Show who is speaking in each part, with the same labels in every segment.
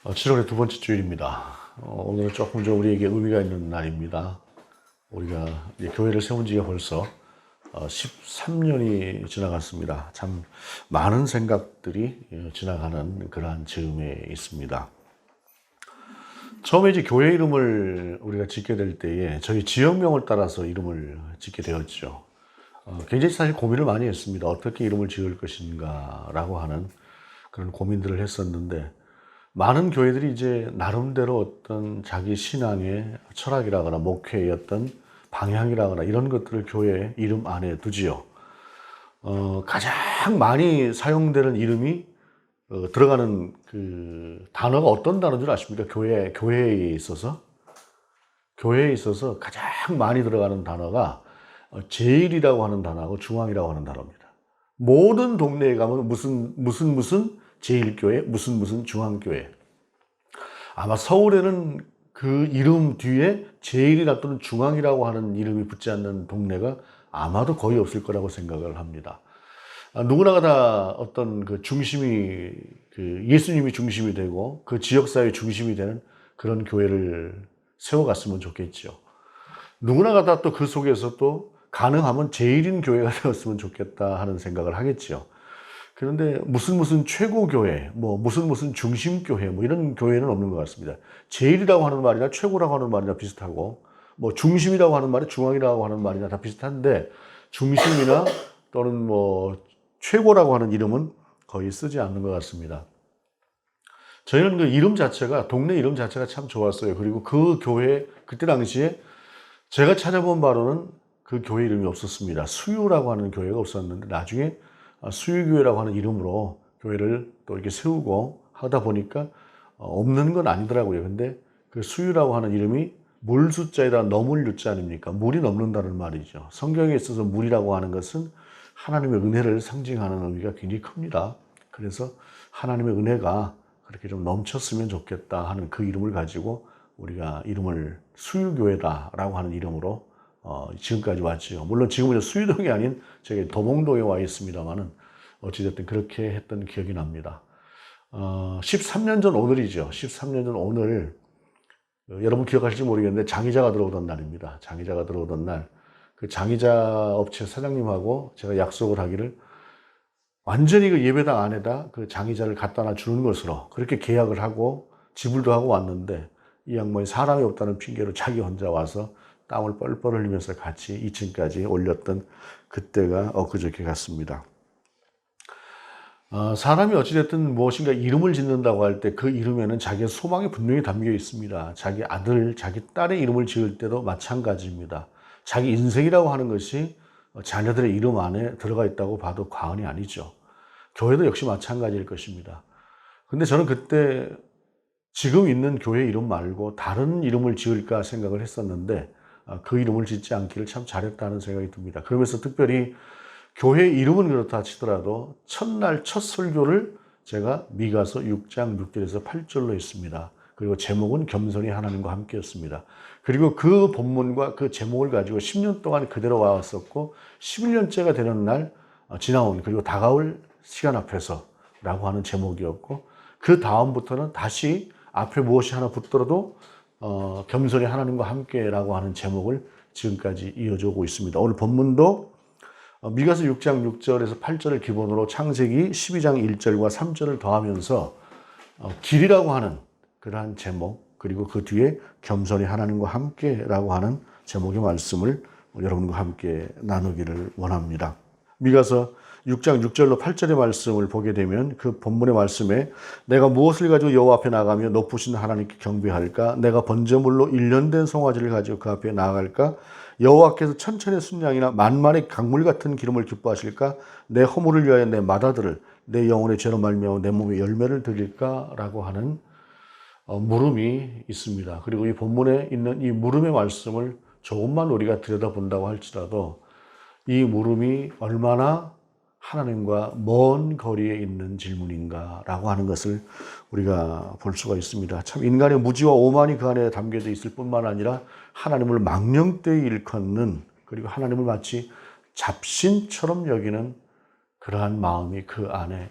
Speaker 1: 7월의 두 번째 주일입니다. 오늘은 조금 좀 우리에게 의미가 있는 날입니다. 우리가 이제 교회를 세운 지가 벌써 13년이 지나갔습니다. 참 많은 생각들이 지나가는 그러한 즈음에 있습니다. 처음에 이제 교회 이름을 우리가 짓게 될 때에 저희 지역명을 따라서 이름을 짓게 되었죠. 굉장히 사실 고민을 많이 했습니다. 어떻게 이름을 지을 것인가라고 하는 그런 고민들을 했었는데, 많은 교회들이 이제 나름대로 어떤 자기 신앙의 철학이라거나 목회의 어떤 방향이라거나 이런 것들을 교회 이름 안에 두지요. 가장 많이 사용되는 이름이 들어가는 그 단어가 어떤 단어인 줄 아십니까? 교회에 있어서 가장 많이 들어가는 단어가 제일이라고 하는 단어하고 중앙이라고 하는 단어입니다. 모든 동네에 가면 무슨 제일교회, 무슨 중앙교회. 아마 서울에는 그 이름 뒤에 제일이나 또는 중앙이라고 하는 이름이 붙지 않는 동네가 아마도 거의 없을 거라고 생각을 합니다. 누구나가 다 어떤 그 중심이, 그 예수님이 중심이 되고 그 지역사회 중심이 되는 그런 교회를 세워갔으면 좋겠죠. 누구나가 다 또 그 속에서 또 가능하면 제일인 교회가 되었으면 좋겠다 하는 생각을 하겠죠. 그런데 무슨 최고교회, 무슨 중심교회, 이런 교회는 없는 것 같습니다. 제일이라고 하는 말이나 최고라고 하는 말이나 비슷하고, 중심이라고 하는 말이 중앙이라고 하는 말이나 다 비슷한데, 중심이나 또는 최고라고 하는 이름은 거의 쓰지 않는 것 같습니다. 저희는 그 이름 자체가, 동네 이름 자체가 참 좋았어요. 그리고 그 교회, 그때 당시에 제가 찾아본 바로는 그 교회 이름이 없었습니다. 수유라고 하는 교회가 없었는데, 나중에 수유교회라고 하는 이름으로 교회를 또 이렇게 세우고 하다 보니까 없는 건 아니더라고요. 근데 그 수유라고 하는 이름이 물 숫자에다 넘을 유자 아닙니까? 물이 넘는다는 말이죠. 성경에 있어서 물이라고 하는 것은 하나님의 은혜를 상징하는 의미가 굉장히 큽니다. 그래서 하나님의 은혜가 그렇게 좀 넘쳤으면 좋겠다 하는 그 이름을 가지고 우리가 이름을 수유교회다라고 하는 이름으로 지금까지 왔죠. 물론 지금은 수유동이 아닌 저기 도봉동에 와 있습니다만은 어찌됐든 그렇게 했던 기억이 납니다. 13년 전 오늘이죠. 13년 전 오늘, 여러분 기억하실지 모르겠는데 장의자가 들어오던 날입니다. 장의자가 들어오던 날, 그 장의자 업체 사장님하고 제가 약속을 하기를 완전히 그 예배당 안에다 그 장의자를 갖다 주는 것으로 그렇게 계약을 하고 지불도 하고 왔는데, 이 양반이 사람이 없다는 핑계로 자기 혼자 와서 땀을 뻘뻘 흘리면서 같이 2층까지 올렸던 그때가 엊그저께 같습니다. 사람이 어찌됐든 무엇인가 이름을 짓는다고 할 때 그 이름에는 자기의 소망이 분명히 담겨 있습니다. 자기 아들, 자기 딸의 이름을 지을 때도 마찬가지입니다. 자기 인생이라고 하는 것이 자녀들의 이름 안에 들어가 있다고 봐도 과언이 아니죠. 교회도 역시 마찬가지일 것입니다. 근데 저는 그때 지금 있는 교회 이름 말고 다른 이름을 지을까 생각을 했었는데, 그 이름을 짓지 않기를 참 잘했다는 생각이 듭니다. 그러면서 특별히 교회 이름은 그렇다 치더라도 첫날 첫 설교를 제가 미가서 6장 6절에서 8절로 했습니다. 그리고 제목은 겸손히 하나님과 함께였습니다. 그리고 그 본문과 그 제목을 가지고 10년 동안 그대로 와왔었고, 11년째가 되는 날 지나온 그리고 다가올 시간 앞에서 라고 하는 제목이었고, 그 다음부터는 다시 앞에 무엇이 하나 붙더라도 겸손히 하나님과 함께라고 하는 제목을 지금까지 이어져 오고 있습니다. 오늘 본문도 미가서 6장 6절에서 8절을 기본으로 창세기 12장 1절과 3절을 더하면서 길이라고 하는 그러한 제목, 그리고 그 뒤에 겸손히 하나님과 함께라고 하는 제목의 말씀을 여러분과 함께 나누기를 원합니다. 미가서 6장 6절로 8절의 말씀을 보게 되면 그 본문의 말씀에 내가 무엇을 가지고 여호와 앞에 나가며 높으신 하나님께 경배할까? 내가 번제물로 1년 된 송아지를 가지고 그 앞에 나아갈까? 여호와께서 천천의 순양이나 만만의 강물 같은 기름을 기뻐하실까? 내 허물을 위하여 내 맏아들을 내 영혼의 죄로 말미암아 내 몸에 열매를 드릴까? 라고 하는 물음이 있습니다. 그리고 이 본문에 있는 이 물음의 말씀을 조금만 우리가 들여다본다고 할지라도 이 물음이 얼마나 하나님과 먼 거리에 있는 질문인가라고 하는 것을 우리가 볼 수가 있습니다. 참 인간의 무지와 오만이 그 안에 담겨져 있을 뿐만 아니라 하나님을 망령되이 일컫는, 그리고 하나님을 마치 잡신처럼 여기는 그러한 마음이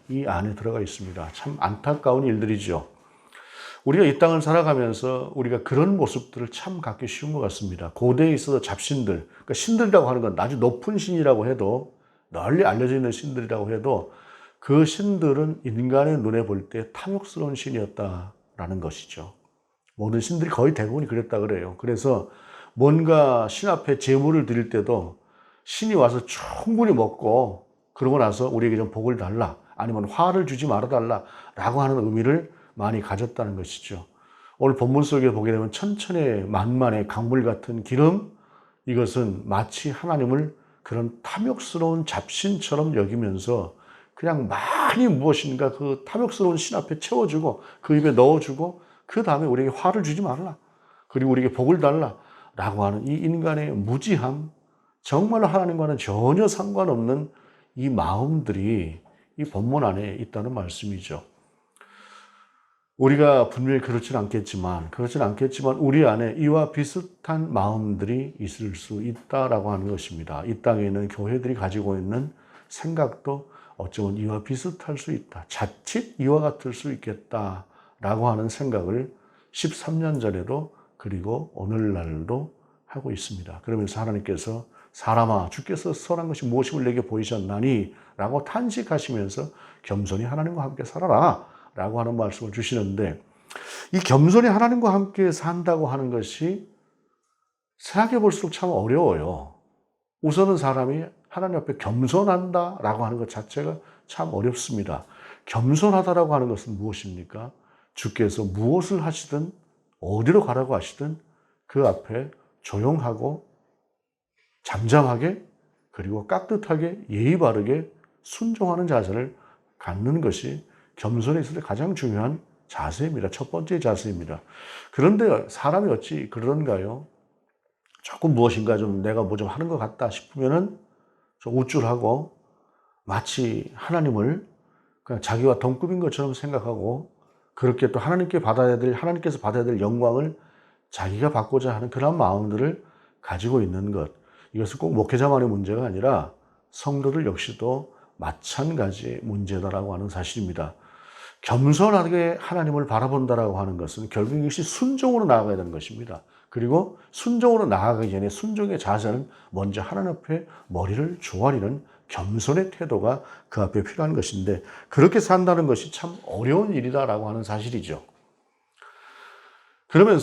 Speaker 1: 이 안에 들어가 있습니다. 참 안타까운 일들이죠. 우리가 이 땅을 살아가면서 우리가 그런 모습들을 참 갖기 쉬운 것 같습니다. 고대에 있어서 잡신들, 그러니까 신들이라고 하는 건 아주 높은 신이라고 해도, 널리 알려져 있는 신들이라고 해도 그 신들은 인간의 눈에 볼 때 탐욕스러운 신이었다라는 것이죠. 모든 신들이 거의 대부분이 그랬다 그래요. 그래서 뭔가 신 앞에 제물을 드릴 때도 신이 와서 충분히 먹고 그러고 나서 우리에게 좀 복을 달라, 아니면 화를 주지 말아달라 라고 하는 의미를 많이 가졌다는 것이죠. 오늘 본문 속에 보게 되면 천천의 만만의 강물 같은 기름, 이것은 마치 하나님을 그런 탐욕스러운 잡신처럼 여기면서 그냥 많이 무엇인가 그 탐욕스러운 신 앞에 채워주고 그 입에 넣어주고 그 다음에 우리에게 화를 주지 말라, 그리고 우리에게 복을 달라 라고 하는 이 인간의 무지함, 정말 하나님과는 전혀 상관없는 이 마음들이 이 본문 안에 있다는 말씀이죠. 우리가 분명히 그렇지는 않겠지만 우리 안에 이와 비슷한 마음들이 있을 수 있다라고 하는 것입니다. 이 땅에 있는 교회들이 가지고 있는 생각도 어쩌면 이와 비슷할 수 있다, 자칫 이와 같을 수 있겠다라고 하는 생각을 13년 전에도 그리고 오늘날도 하고 있습니다. 그러면서 하나님께서 사람아 주께서 선한 것이 무엇임을 내게 보이셨나니 라고 탄식하시면서 겸손히 하나님과 함께 살아라 라고 하는 말씀을 주시는데, 이 겸손히 하나님과 함께 산다고 하는 것이 생각해 볼수록 참 어려워요. 우선은 사람이 하나님 앞에 겸손한다라고 하는 것 자체가 참 어렵습니다. 겸손하다라고 하는 것은 무엇입니까? 주께서 무엇을 하시든 어디로 가라고 하시든 그 앞에 조용하고 잠잠하게 그리고 깍듯하게 예의 바르게 순종하는 자세를 갖는 것이 겸손에 있을 때 가장 중요한 자세입니다. 첫 번째 자세입니다. 그런데 사람이 어찌 그런가요? 조금 무엇인가 좀 내가 뭐 좀 하는 것 같다 싶으면은 좀 우쭐하고 마치 하나님을 그냥 자기와 동급인 것처럼 생각하고, 그렇게 또 하나님께서 받아야 될 영광을 자기가 받고자 하는 그런 마음들을 가지고 있는 것. 이것은 꼭 목회자만의 문제가 아니라 성도들 역시도 마찬가지의 문제다라고 하는 사실입니다. 겸손하게 하나님을 바라본다라고 하는 것은 결국 이것이 순종으로 나아가야 되는 것입니다. 그리고 순종으로 나아가기 전에 순종의 자세는 먼저 하나님 앞에 머리를 조아리는 겸손의 태도가 그 앞에 필요한 것인데, 그렇게 산다는 것이 참 어려운 일이다라고 하는 사실이죠. 그러면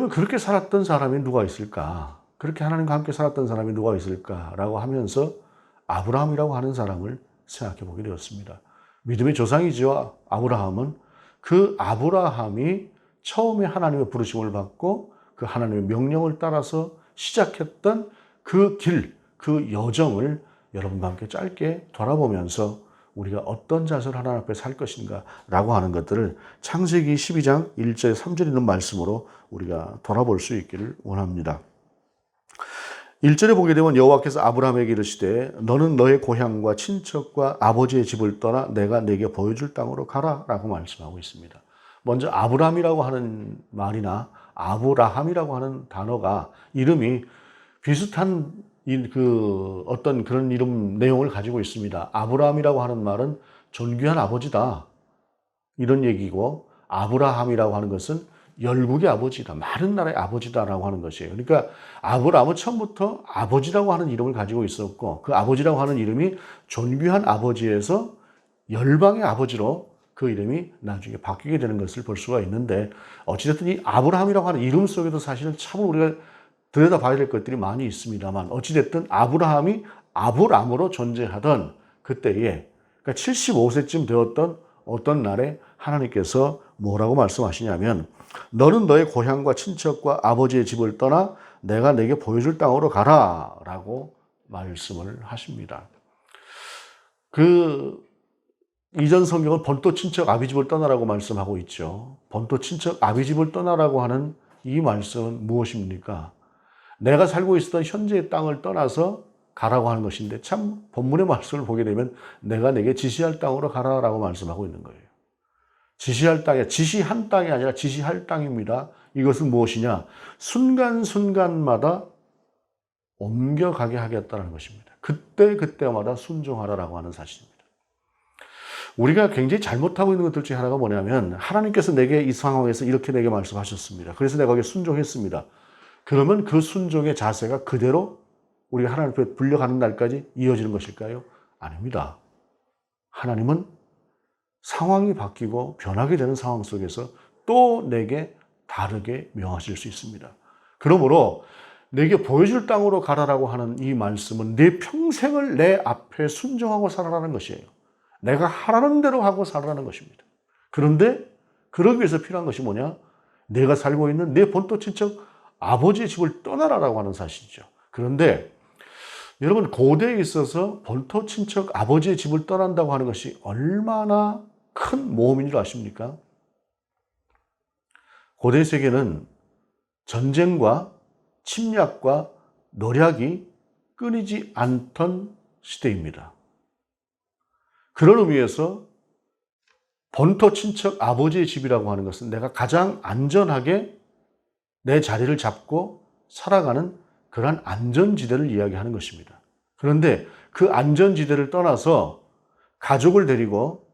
Speaker 1: 그렇게 살았던 사람이 누가 있을까? 그렇게 하나님과 함께 살았던 사람이 누가 있을까라고 하면서 아브라함이라고 하는 사람을 생각해 보게 되었습니다. 믿음의 조상이죠. 아브라함은 그 아브라함이 처음에 하나님의 부르심을 받고 그 하나님의 명령을 따라서 시작했던 그 길, 그 여정을 여러분과 함께 짧게 돌아보면서 우리가 어떤 자세로 하나님 앞에 살 것인가 라고 하는 것들을 창세기 12장 1절 3절에 있는 말씀으로 우리가 돌아볼 수 있기를 원합니다. 1절에 보게 되면 여호와께서 아브라함에게 이르시되 너는 너의 고향과 친척과 아버지의 집을 떠나 내가 네게 보여줄 땅으로 가라 라고 말씀하고 있습니다. 먼저 아브라함이라고 하는 말이나 아브라함이라고 하는 단어가 이름이 비슷한 어떤 그런 이름 내용을 가지고 있습니다. 아브라함이라고 하는 말은 존귀한 아버지다 이런 얘기고, 아브라함이라고 하는 것은 열국의 아버지다, 많은 나라의 아버지다라고 하는 것이에요. 그러니까 아브라함은 처음부터 아버지라고 하는 이름을 가지고 있었고, 그 아버지라고 하는 이름이 존귀한 아버지에서 열방의 아버지로 그 이름이 나중에 바뀌게 되는 것을 볼 수가 있는데, 어찌됐든 이 아브라함이라고 하는 이름 속에도 사실은 참 우리가 들여다봐야 될 것들이 많이 있습니다만, 어찌됐든 아브라함이 아브람으로 존재하던 그때에, 그러니까 75세쯤 되었던 어떤 날에 하나님께서 뭐라고 말씀하시냐면 너는 너의 고향과 친척과 아버지의 집을 떠나 내가 내게 보여줄 땅으로 가라 라고 말씀을 하십니다. 그 이전 성경은 본토 친척 아비 집을 떠나라고 말씀하고 있죠. 본토 친척 아비 집을 떠나라고 하는 이 말씀은 무엇입니까? 내가 살고 있었던 현재의 땅을 떠나서 가라고 하는 것인데, 참 본문의 말씀을 보게 되면 내가 내게 지시할 땅으로 가라라고 말씀하고 있는 거예요. 지시할 땅이, 지시한 땅이 아니라 지시할 땅입니다. 이것은 무엇이냐? 순간순간마다 옮겨가게 하겠다는 것입니다. 그때마다 순종하라라고 하는 사실입니다. 우리가 굉장히 잘못하고 있는 것들 중에 하나가 뭐냐면 하나님께서 내게 이 상황에서 이렇게 내게 말씀하셨습니다. 그래서 내가 거기에 순종했습니다. 그러면 그 순종의 자세가 그대로 우리가 하나님 앞에 불려가는 날까지 이어지는 것일까요? 아닙니다. 하나님은 상황이 바뀌고 변하게 되는 상황 속에서 또 내게 다르게 명하실 수 있습니다. 그러므로 내게 보여줄 땅으로 가라라고 하는 이 말씀은 내 평생을 내 앞에 순종하고 살아라는 것이에요. 내가 하라는 대로 하고 살아라는 것입니다. 그런데 그러기 위해서 필요한 것이 뭐냐? 내가 살고 있는 내 본토 친척 아버지의 집을 떠나라라고 하는 사실이죠. 그런데 여러분, 고대에 있어서 본토 친척 아버지의 집을 떠난다고 하는 것이 얼마나 큰 모험인 줄 아십니까? 고대 세계는 전쟁과 침략과 노략이 끊이지 않던 시대입니다. 그런 의미에서 본토 친척 아버지의 집이라고 하는 것은 내가 가장 안전하게 내 자리를 잡고 살아가는 그러한 안전지대를 이야기하는 것입니다. 그런데 그 안전지대를 떠나서 가족을 데리고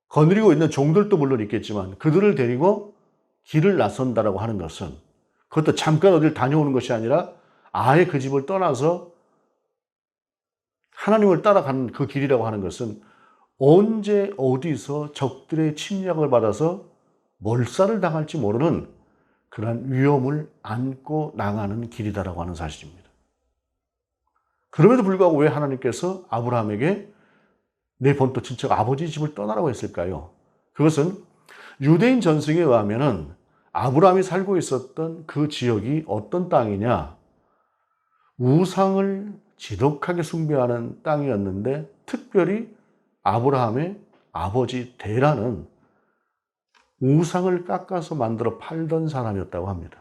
Speaker 1: 거느리고 있는 종들도 물론 있겠지만 그들을 데리고 길을 나선다라고 하는 것은 그것도 잠깐 어딜 다녀오는 것이 아니라 아예 그 집을 떠나서 하나님을 따라가는 그 길이라고 하는 것은 언제 어디서 적들의 침략을 받아서 몰살을 당할지 모르는 그러한 위험을 안고 나가는 길이다라고 하는 사실입니다. 그럼에도 불구하고 왜 하나님께서 아브라함에게 내 본토 친척 아버지 집을 떠나라고 했을까요? 그것은 유대인 전승에 의하면은 아브라함이 살고 있었던 그 지역이 어떤 땅이냐? 우상을 지독하게 숭배하는 땅이었는데 특별히 아브라함의 아버지 데라는 우상을 깎아서 만들어 팔던 사람이었다고 합니다.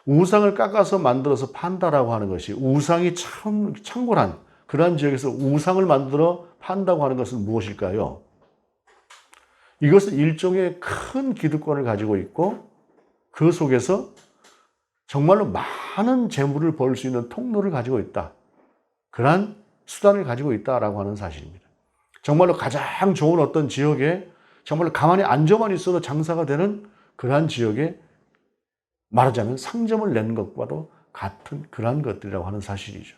Speaker 1: 우상을 깎아서 만들어서 판다라고 하는 것이 우상이 창궐한 그러한 지역에서 우상을 만들어 판다고 하는 것은 무엇일까요? 이것은 일종의 큰 기득권을 가지고 있고 그 속에서 정말로 많은 재물을 벌 수 있는 통로를 가지고 있다. 그러한 수단을 가지고 있다라고 하는 사실입니다. 정말로 가장 좋은 어떤 지역에 정말로 가만히 앉아만 있어도 장사가 되는 그러한 지역에 말하자면 상점을 낸 것과도 같은 그러한 것들이라고 하는 사실이죠.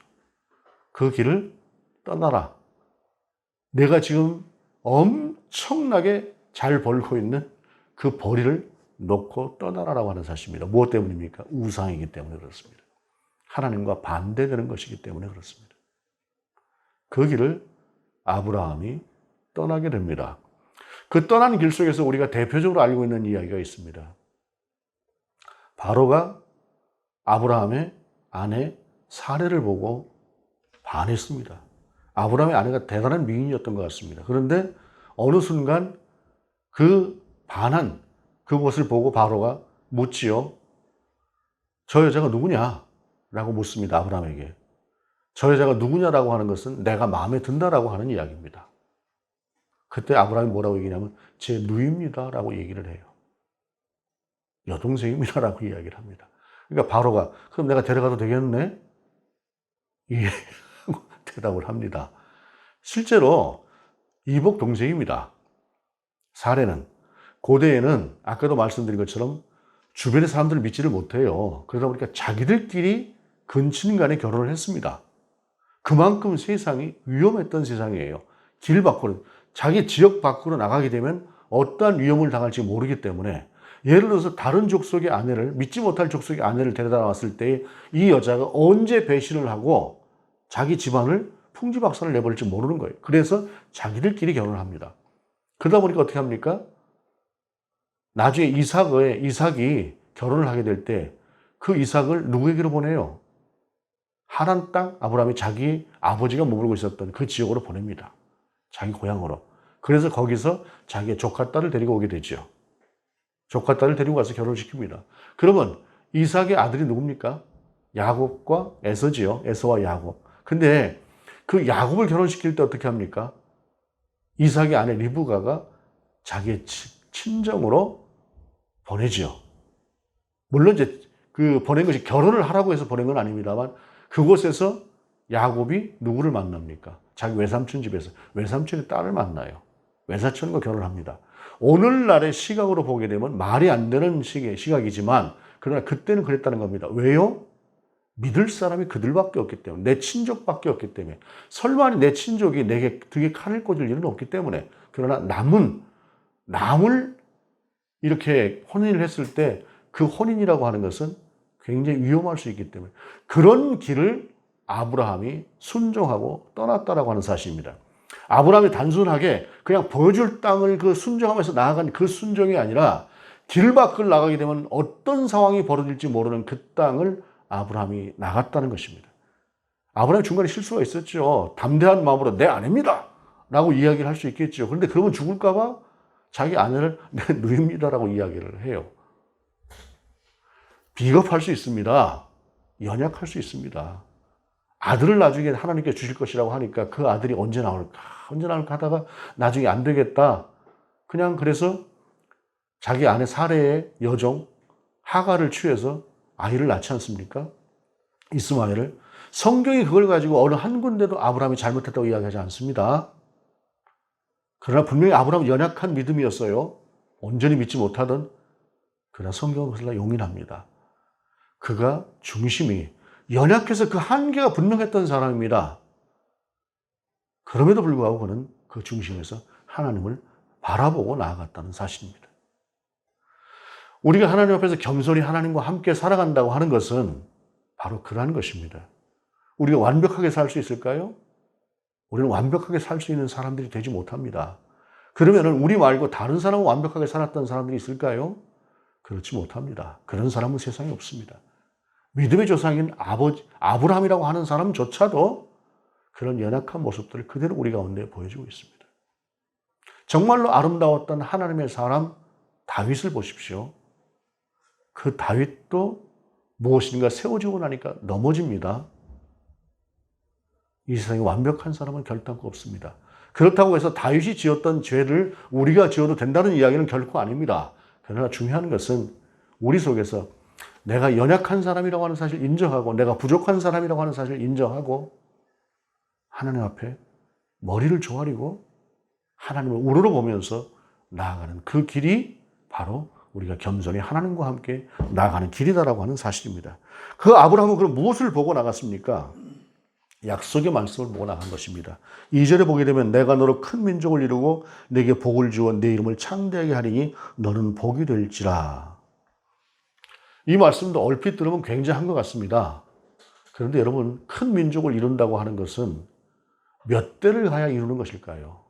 Speaker 1: 그 길을 떠나라. 내가 지금 엄청나게 잘 벌고 있는 그 벌이를 놓고 떠나라라고 하는 사실입니다. 무엇 때문입니까? 우상이기 때문에 그렇습니다. 하나님과 반대되는 것이기 때문에 그렇습니다. 그 길을 아브라함이 떠나게 됩니다. 그 떠나는 길 속에서 우리가 대표적으로 알고 있는 이야기가 있습니다. 바로가 아브라함의 아내 사레를 보고 반했습니다. 아브라함의 아내가 대단한 미인이었던 것 같습니다. 그런데 어느 순간 그 반한 그것을 보고 바로가 묻지요. 저 여자가 누구냐? 라고 묻습니다. 아브라함에게. 저 여자가 누구냐라고 하는 것은 내가 마음에 든다라고 하는 이야기입니다. 그때 아브라함이 뭐라고 얘기냐면 제 누이입니다 라고 얘기를 해요. 여동생입니다 라고 이야기를 합니다. 그러니까 바로가 그럼 내가 데려가도 되겠네? 예. 대답을 합니다. 실제로 이복 동생입니다. 사례는 고대에는 아까도 말씀드린 것처럼 주변의 사람들을 믿지를 못해요. 그러다 보니까 자기들끼리 근친 간에 결혼을 했습니다. 그만큼 세상이 위험했던 세상이에요. 길 밖으로, 자기 지역 밖으로 나가게 되면 어떠한 위험을 당할지 모르기 때문에 예를 들어서 다른 족속의 아내를, 믿지 못할 족속의 아내를 데려다 놨을 때 이 여자가 언제 배신을 하고 자기 집안을 풍지박산을 내버릴지 모르는 거예요. 그래서 자기들끼리 결혼을 합니다. 그러다 보니까 어떻게 합니까? 나중에 이삭이 결혼을 하게 될 때 그 이삭을 누구에게로 보내요? 하란 땅, 아브라함이 자기 아버지가 머물고 있었던 그 지역으로 보냅니다. 자기 고향으로. 그래서 거기서 자기의 조카 딸을 데리고 오게 되죠. 조카 딸을 데리고 가서 결혼을 시킵니다. 그러면 이삭의 아들이 누굽니까? 야곱과 에서지요. 에서와 야곱. 근데 그 야곱을 결혼시킬 때 어떻게 합니까? 이삭의 아내 리브가가 자기의 친정으로 보내지요. 물론 이제 그 보낸 것이 결혼을 하라고 해서 보낸 건 아닙니다만 그곳에서 야곱이 누구를 만납니까? 자기 외삼촌 집에서 외삼촌의 딸을 만나요. 외사촌과 결혼합니다. 오늘날의 시각으로 보게 되면 말이 안 되는 시각이지만 그러나 그때는 그랬다는 겁니다. 왜요? 믿을 사람이 그들밖에 없기 때문에, 내 친족밖에 없기 때문에, 설마 내 친족이 내게 등에 칼을 꽂을 일은 없기 때문에. 그러나 남을 이렇게 혼인을 했을 때 그 혼인이라고 하는 것은 굉장히 위험할 수 있기 때문에 그런 길을 아브라함이 순종하고 떠났다라고 하는 사실입니다. 아브라함이 단순하게 그냥 보여줄 땅을 그 순종하면서 나아간 그 순종이 아니라 길 밖을 나가게 되면 어떤 상황이 벌어질지 모르는 그 땅을 아브라함이 나갔다는 것입니다. 아브라함이 중간에 실수가 있었죠. 담대한 마음으로 내 아내입니다 라고 이야기를 할 수 있겠죠. 그런데 그러면 죽을까 봐 자기 아내를 내 누입니다라고 이야기를 해요. 비겁할 수 있습니다. 연약할 수 있습니다. 아들을 나중에 하나님께 주실 것이라고 하니까 그 아들이 언제 나올까 하다가 나중에 안 되겠다. 그냥 그래서 자기 아내 사레의 여종 하가를 취해서 아이를 낳지 않습니까? 이스마엘을. 성경이 그걸 가지고 어느 한 군데도 아브라함이 잘못했다고 이야기하지 않습니다. 그러나 분명히 아브라함은 연약한 믿음이었어요. 온전히 믿지 못하던. 그러나 성경은 그것을 용인합니다. 그가 중심이 연약해서 그 한계가 분명했던 사람입니다. 그럼에도 불구하고 그는 그 중심에서 하나님을 바라보고 나아갔다는 사실입니다. 우리가 하나님 앞에서 겸손히 하나님과 함께 살아간다고 하는 것은 바로 그러한 것입니다. 우리가 완벽하게 살 수 있을까요? 우리는 완벽하게 살 수 있는 사람들이 되지 못합니다. 그러면 우리 말고 다른 사람은 완벽하게 살았던 사람들이 있을까요? 그렇지 못합니다. 그런 사람은 세상에 없습니다. 믿음의 조상인 아브라함이라고 하는 사람조차도 그런 연약한 모습들을 그대로 우리 가운데 보여주고 있습니다. 정말로 아름다웠던 하나님의 사람 다윗을 보십시오. 그 다윗도 무엇인가 세워지고 나니까 넘어집니다. 이 세상에 완벽한 사람은 결단코 없습니다. 그렇다고 해서 다윗이 지었던 죄를 우리가 지어도 된다는 이야기는 결코 아닙니다. 그러나 중요한 것은 우리 속에서 내가 연약한 사람이라고 하는 사실을 인정하고 내가 부족한 사람이라고 하는 사실을 인정하고 하나님 앞에 머리를 조아리고 하나님을 우러러보면서 나아가는 그 길이 바로 우리가 겸손히 하나님과 함께 나아가는 길이다라고 하는 사실입니다. 그 아브라함은 그럼 무엇을 보고 나갔습니까? 약속의 말씀을 보고 나간 것입니다. 2절에 보게 되면 내가 너로 큰 민족을 이루고 내게 복을 주어 내 이름을 창대하게 하리니 너는 복이 될지라. 이 말씀도 얼핏 들으면 굉장한 것 같습니다. 그런데 여러분, 큰 민족을 이룬다고 하는 것은 몇 대를 가야 이루는 것일까요?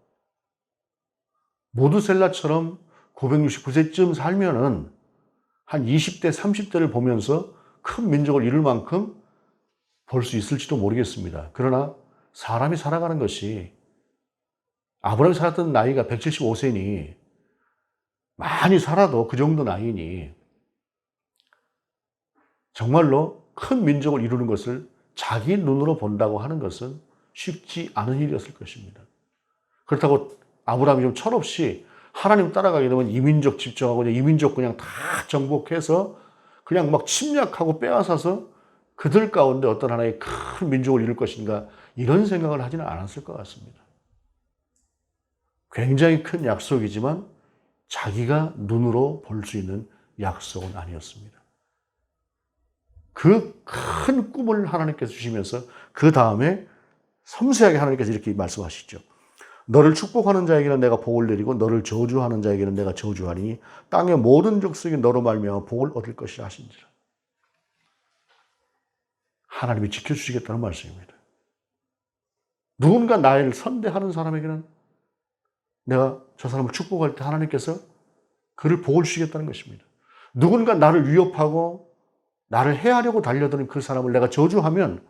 Speaker 1: 모두셀라처럼 969세쯤 살면은 한 20대, 30대를 보면서 큰 민족을 이룰 만큼 볼 수 있을지도 모르겠습니다. 그러나 사람이 살아가는 것이 아브라함이 살았던 나이가 175세니 많이 살아도 그 정도 나이니 정말로 큰 민족을 이루는 것을 자기 눈으로 본다고 하는 것은 쉽지 않은 일이었을 것입니다. 그렇다고 아브라함이 좀 철없이 하나님 따라가게 되면 이민족 집중하고 이민족 그냥 다 정복해서 그냥 막 침략하고 빼앗아서 그들 가운데 어떤 하나의 큰 민족을 이룰 것인가 이런 생각을 하지는 않았을 것 같습니다. 굉장히 큰 약속이지만 자기가 눈으로 볼 수 있는 약속은 아니었습니다. 그 큰 꿈을 하나님께서 주시면서 그 다음에 섬세하게 하나님께서 이렇게 말씀하시죠. 너를 축복하는 자에게는 내가 복을 내리고 너를 저주하는 자에게는 내가 저주하니 땅의 모든 족속이 너로 말미암아 복을 얻을 것이라 하신지라. 하나님이 지켜주시겠다는 말씀입니다. 누군가 나를 선대하는 사람에게는 내가 저 사람을 축복할 때 하나님께서 그를 복을 주시겠다는 것입니다. 누군가 나를 위협하고 나를 해하려고 달려드는 그 사람을 내가 저주하면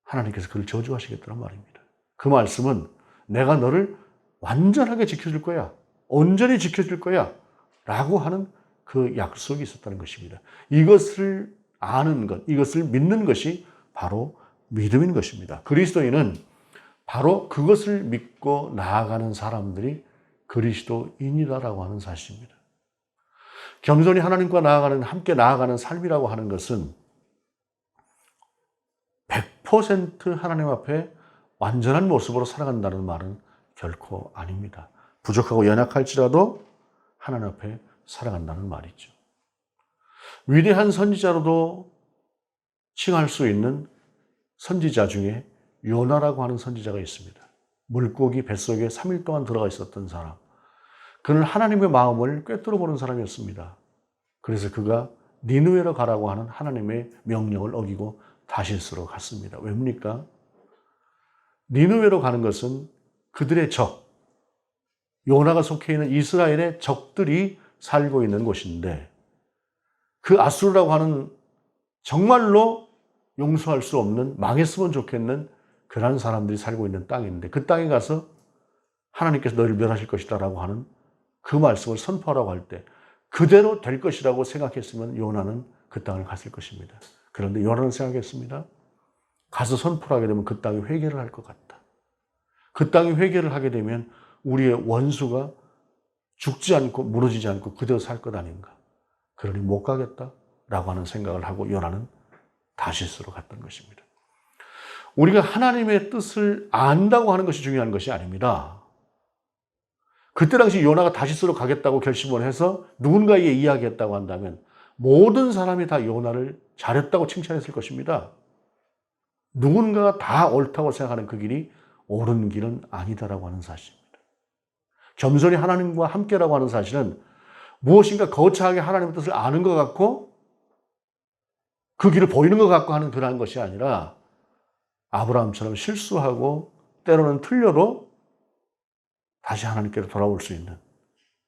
Speaker 1: 하나님께서 그를 저주하시겠다는 말입니다. 그 말씀은 내가 너를 완전하게 지켜줄 거야. 온전히 지켜줄 거야. 라고 하는 그 약속이 있었다는 것입니다. 이것을 아는 것, 이것을 믿는 것이 바로 믿음인 것입니다. 그리스도인은 바로 그것을 믿고 나아가는 사람들이 그리스도인이다라고 하는 사실입니다. 겸손히 하나님과 함께 나아가는 삶이라고 하는 것은 100% 하나님 앞에 완전한 모습으로 살아간다는 말은 결코 아닙니다. 부족하고 연약할지라도 하나님 앞에 살아간다는 말이죠. 위대한 선지자로도 칭할 수 있는 선지자 중에 요나라고 하는 선지자가 있습니다. 물고기 뱃속에 3일 동안 들어가 있었던 사람. 그는 하나님의 마음을 꿰뚫어 보는 사람이었습니다. 그래서 그가 니느웨로 가라고 하는 하나님의 명령을 어기고 다시스로 갔습니다. 왜입니까? 니느웨로 가는 것은 그들의 적, 요나가 속해 있는 이스라엘의 적들이 살고 있는 곳인데 그 아수르라고 하는 정말로 용서할 수 없는 망했으면 좋겠는 그런 사람들이 살고 있는 땅인데 그 땅에 가서 하나님께서 너희를 멸하실 것이다 라고 하는 그 말씀을 선포하라고 할 때 그대로 될 것이라고 생각했으면 요나는 그 땅을 갔을 것입니다. 그런데 요나는 생각했습니다. 가서 선포를 하게 되면 그 땅이 회개를 할 것 같다. 그 땅이 회개를 하게 되면 우리의 원수가 죽지 않고 무너지지 않고 그대로 살 것 아닌가. 그러니 못 가겠다라고 하는 생각을 하고 요나는 다시스로 갔던 것입니다. 우리가 하나님의 뜻을 안다고 하는 것이 중요한 것이 아닙니다. 그때 당시 요나가 다시스로 가겠다고 결심을 해서 누군가에게 이야기했다고 한다면 모든 사람이 다 요나를 잘했다고 칭찬했을 것입니다. 누군가가 다 옳다고 생각하는 그 길이 옳은 길은 아니다라고 하는 사실입니다. 겸손히 하나님과 함께라고 하는 사실은 무엇인가 거창하게 하나님의 뜻을 아는 것 같고 그 길을 보이는 것 같고 하는 그러한 것이 아니라 아브라함처럼 실수하고 때로는 틀려도 다시 하나님께로 돌아올 수 있는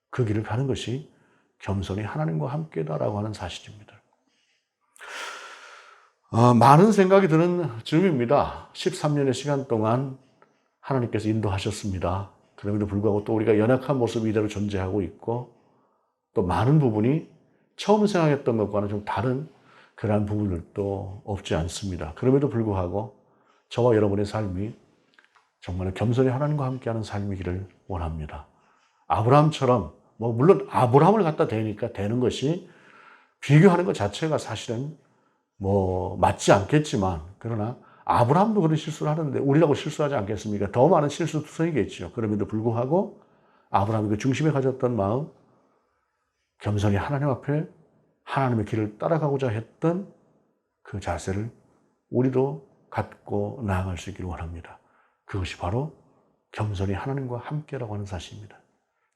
Speaker 1: 그 길을 가는 것이 겸손히 하나님과 함께다라고 하는 사실입니다. 많은 생각이 드는 즈음입니다. 13년의 시간 동안 하나님께서 인도하셨습니다. 그럼에도 불구하고 또 우리가 연약한 모습이 이대로 존재하고 있고 또 많은 부분이 처음 생각했던 것과는 좀 다른 그러한 부분들도 없지 않습니다. 그럼에도 불구하고 저와 여러분의 삶이 정말 겸손히 하나님과 함께하는 삶이기를 원합니다. 아브라함처럼 물론 아브라함을 갖다 대니까 되는 것이 비교하는 것 자체가 사실은 맞지 않겠지만 그러나 아브라함도 그런 실수를 하는데 우리라고 실수하지 않겠습니까? 더 많은 실수투성이겠죠. 그럼에도 불구하고 아브라함이 그 중심에 가졌던 마음 겸손히 하나님 앞에 하나님의 길을 따라가고자 했던 그 자세를 우리도 갖고 나아갈 수 있기를 원합니다. 그것이 바로 겸손히 하나님과 함께라고 하는 사실입니다.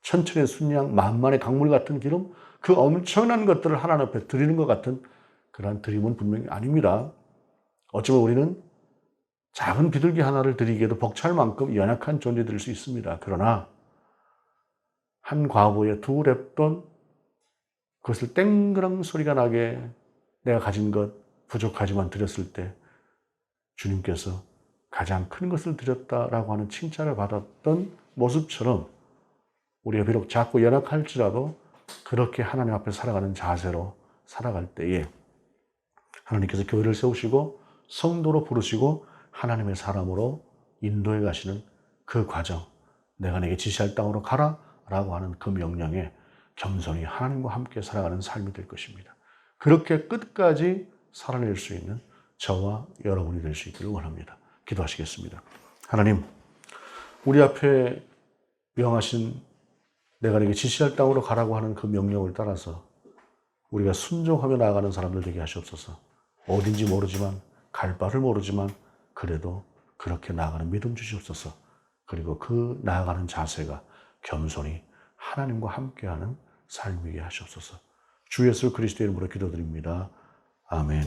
Speaker 1: 천천의 순양, 만만의 강물 같은 기름, 그 엄청난 것들을 하나님 앞에 드리는 것 같은 그러한 드림은 분명히 아닙니다. 어쩌면 우리는 작은 비둘기 하나를 드리기에도 벅찰 만큼 연약한 존재들일 수 있습니다. 그러나 한 과부의 2렙돈 그것을 땡그랑 소리가 나게 내가 가진 것 부족하지만 드렸을 때 주님께서 가장 큰 것을 드렸다라고 하는 칭찬을 받았던 모습처럼 우리가 비록 작고 연약할지라도 그렇게 하나님 앞에 살아가는 자세로 살아갈 때에 하나님께서 교회를 세우시고 성도로 부르시고 하나님의 사람으로 인도해 가시는 그 과정, 내가 내게 지시할 땅으로 가라 라고 하는 그 명령에 겸손히 하나님과 함께 살아가는 삶이 될 것입니다. 그렇게 끝까지 살아낼 수 있는 저와 여러분이 될 수 있기를 원합니다. 기도하시겠습니다. 하나님, 우리 앞에 명하신 내가 내게 지시할 땅으로 가라고 하는 그 명령을 따라서 우리가 순종하며 나아가는 사람들 되게 하시옵소서. 어딘지 모르지만 갈 바를 모르지만 그래도 그렇게 나아가는 믿음 주시옵소서. 그리고 그 나아가는 자세가 겸손히 하나님과 함께하는 삶이게 하시옵소서. 주 예수 그리스도의 이름으로 기도드립니다. 아멘.